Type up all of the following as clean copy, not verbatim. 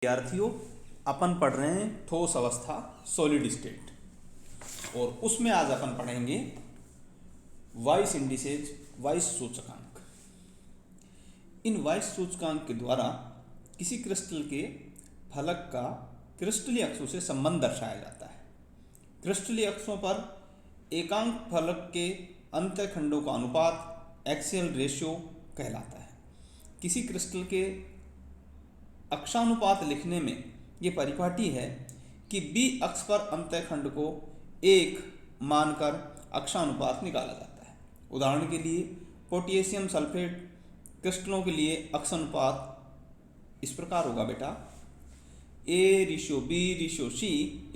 विद्यार्थियों, अपन पढ़ रहे हैं ठोस अवस्था सॉलिड स्टेट, और उसमें आज अपन पढ़ेंगे वाइस इंडिसेज, वाइस सूचकांक। इन वाइस सूचकांक के द्वारा किसी क्रिस्टल के फलक का क्रिस्टलीय अक्षों से संबंध दर्शाया जाता है। क्रिस्टलीय अक्षों पर एकांक फलक के अंतःखंडों का अनुपात एक्सियल रेशियो कहलाता है। किसी क्रिस्टल के अक्षानुपात लिखने में ये परिपाटी है कि बी अक्ष पर अंतःखंड को एक मानकर अक्षानुपात निकाला जाता है। उदाहरण के लिए पोटेशियम सल्फेट क्रिस्टलों के लिए अक्षानुपात इस प्रकार होगा बेटा, A/B/C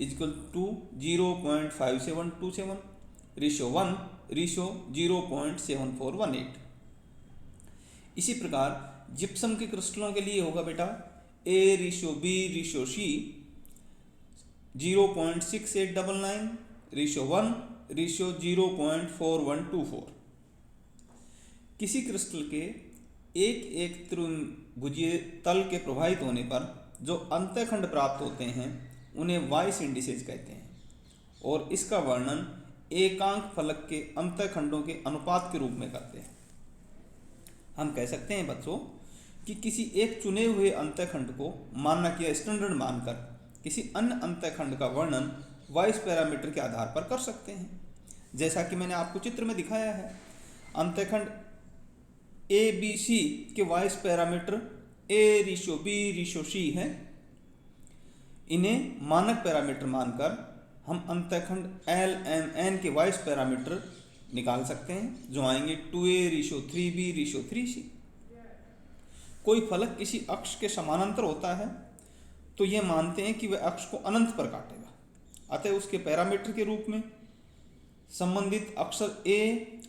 equal to 0.5727, ratio 1 ratio 0.7418। इसी प्रकार जिप्सम के क्रिस्टलों के लिए होगा बेटा A/B/C 0.6899, रेशियो 1 रेशियो 0.4124। किसी क्रिस्टल के एक एक त्रिभुजीय तल के प्रभावित होने पर जो अंतःखंड प्राप्त होते हैं उन्हें वाइस इंडिसेज कहते हैं, और इसका वर्णन एकांक फलक के अंतःखंडों के अनुपात के रूप में करते हैं। हम कह सकते हैं बच्चों कि किसी एक चुने हुए अंतःखंड को मानक या स्टैंडर्ड मानकर किसी अन्य अंतःखंड का वर्णन वाइस पैरामीटर के आधार पर कर सकते हैं। जैसा कि मैंने आपको चित्र में दिखाया है, अंतःखंड ABC के वाइस पैरामीटर A/B/C है। इन्हें मानक पैरामीटर मानकर हम अंतःखंड LMN के वाइस पैरामीटर निकाल सकते हैं, जो आएंगे 2A/3B/3C। कोई फलक किसी अक्ष के समानांतर होता है तो यह मानते हैं कि वह अक्ष को अनंत पर काटेगा, अतः उसके पैरामीटर के रूप में संबंधित अक्षर A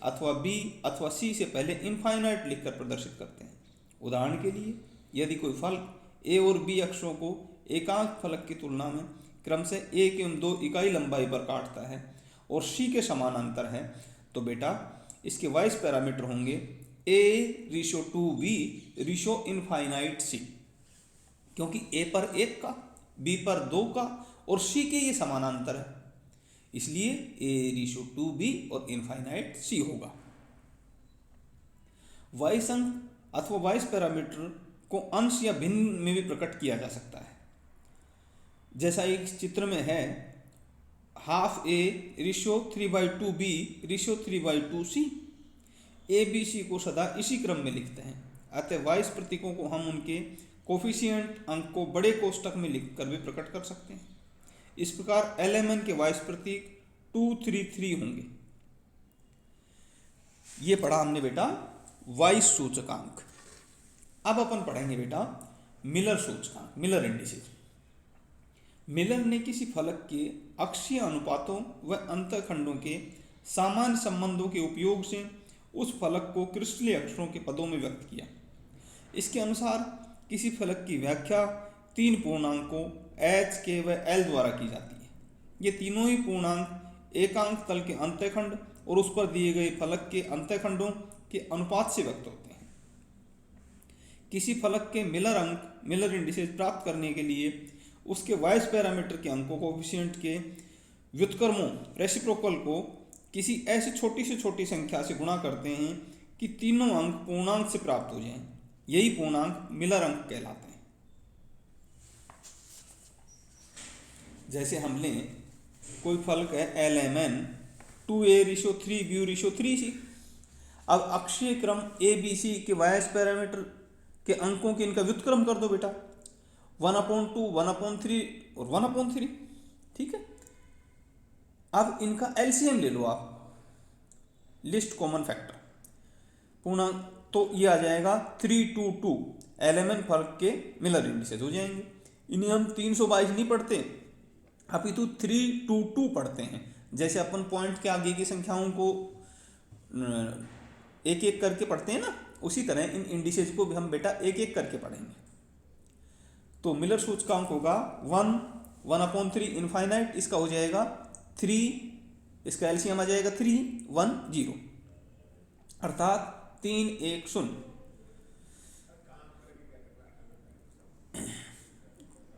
अथवा B अथवा C से पहले इनफाइनाइट लिखकर प्रदर्शित करते हैं। उदाहरण के लिए यदि कोई फलक A और B अक्षरों को एकांक फलक की तुलना में क्रमशः 1 एवं 2 इकाई लंबाई पर काटता है और C के समानांतर है, तो बेटा इसके वाइस पैरामीटर होंगे A/2B रेशियो इनफाइनाइट C, क्योंकि A पर 1 का, B पर 2 का और C के ये समानांतर है, इसलिए A/2B और इनफाइनाइट C होगा। वाइस अंक अथवा वाइस पैरामीटर को अंश या भिन्न में भी प्रकट किया जा सकता है। जैसा एक चित्र में है, half A ratio 3/2B ratio 3/2C। ABC को सदा इसी क्रम में लिखते हैं, अतः वाइस प्रतीकों को हम उनके कोफिशिएंट अंक को बड़े कोष्ठक में लिखकर भी प्रकट कर सकते हैं। इस प्रकार LMN के वाइस प्रतीक 233 होंगे। ये पढ़ा हमने बेटा वाइस सूचकांक। अब अपन पढ़ेंगे बेटा मिलर सूचकांक, मिलर इंडिसेज। मिलर ने किसी फलक के अक्षीय अनुपातों व अंतःखंडों के सामान्य संबंधों के उपयोग से उस फलक को क्रिस्टलीय अक्षरों के पदों में व्यक्त किया। इसके अनुसार किसी फलक की व्याख्या 3 पूर्णांकों H, K व L द्वारा की जाती है। ये तीनों ही पूर्णांक एकांक तल के अंतःखंड और उस पर दिए गए फलक के अंतःखंडों के अनुपात से व्यक्त होते हैं। किसी फलक के मिलर अंक, मिलर इंडिसेज प्राप्त करने के लिए उसके वाइस पैरामीटर के अंकों कोफिशिएंट के व्युत्क्रमों रेसिप्रोकल को किसी ऐसी छोटी से छोटी संख्या से गुणा करते हैं कि तीनों अंक पूर्णांक से प्राप्त हो जाएं। यही पूर्णांक मिलर अंक कहलाते हैं। जैसे हम लें कोई फलक है LMN 2A/3B/3C। अब अक्षीय क्रम ABC के वाइस पैरामीटर के अंकों के इनका व्युत्क्रम कर दो बेटा, 1/2, 1/3 और 1/3। ठीक है। अब इनका LCM ले लो आप, लिस्ट कॉमन फैक्टर पूर्णांक, तो ये आ जाएगा 322। LMN फलक के मिलर इंडिसेज हो जाएंगे। इन्हें हम 322 नहीं पढ़ते, अपितु 322 पढ़ते हैं। जैसे अपन पॉइंट के आगे की संख्याओं को एक एक करके पढ़ते हैं ना, उसी तरह इन इंडिसेज को भी हम बेटा एक एक करके पढ़ेंगे। तो मिलर सूचकांक होगा 1, 1/3 इनफाइनाइट, इसका हो जाएगा 3, इसका एलसीएम आ जाएगा 3, 1, 0, अर्थात 3, 1, 0।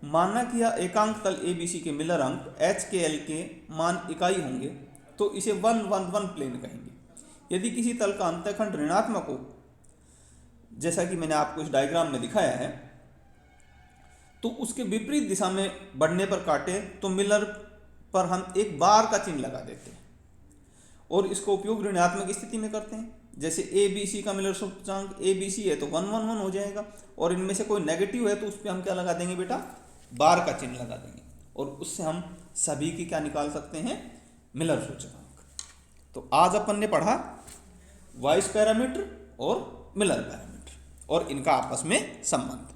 मानक या एकांक तल ABC के मिलर अंक HKL के मान इकाई होंगे तो इसे 111 प्लेन कहेंगे। यदि किसी तल का अंतःखंड ऋणात्मक हो, जैसा कि मैंने आपको इस डायग्राम में दिखाया है, तो उसके विपरीत दिशा में बढ़ने पर काटे तो मिलर पर हम एक बार का चिन्ह लगा देते हैं और इसका उपयोग ऋणात्मक स्थिति में करते हैं। जैसे ABC का मिलर सूचकांक ABC है तो 111 हो जाएगा, और इनमें से कोई नेगेटिव है तो उस पर हम क्या लगा देंगे बेटा, बार का चिन्ह लगा देंगे, और उससे हम सभी की क्या निकाल सकते हैं, मिलर सूचकांक। तो आज अपन ने पढ़ा वॉइस पैरामीटर और मिलर पैरामीटर और इनका आपस में संबंध।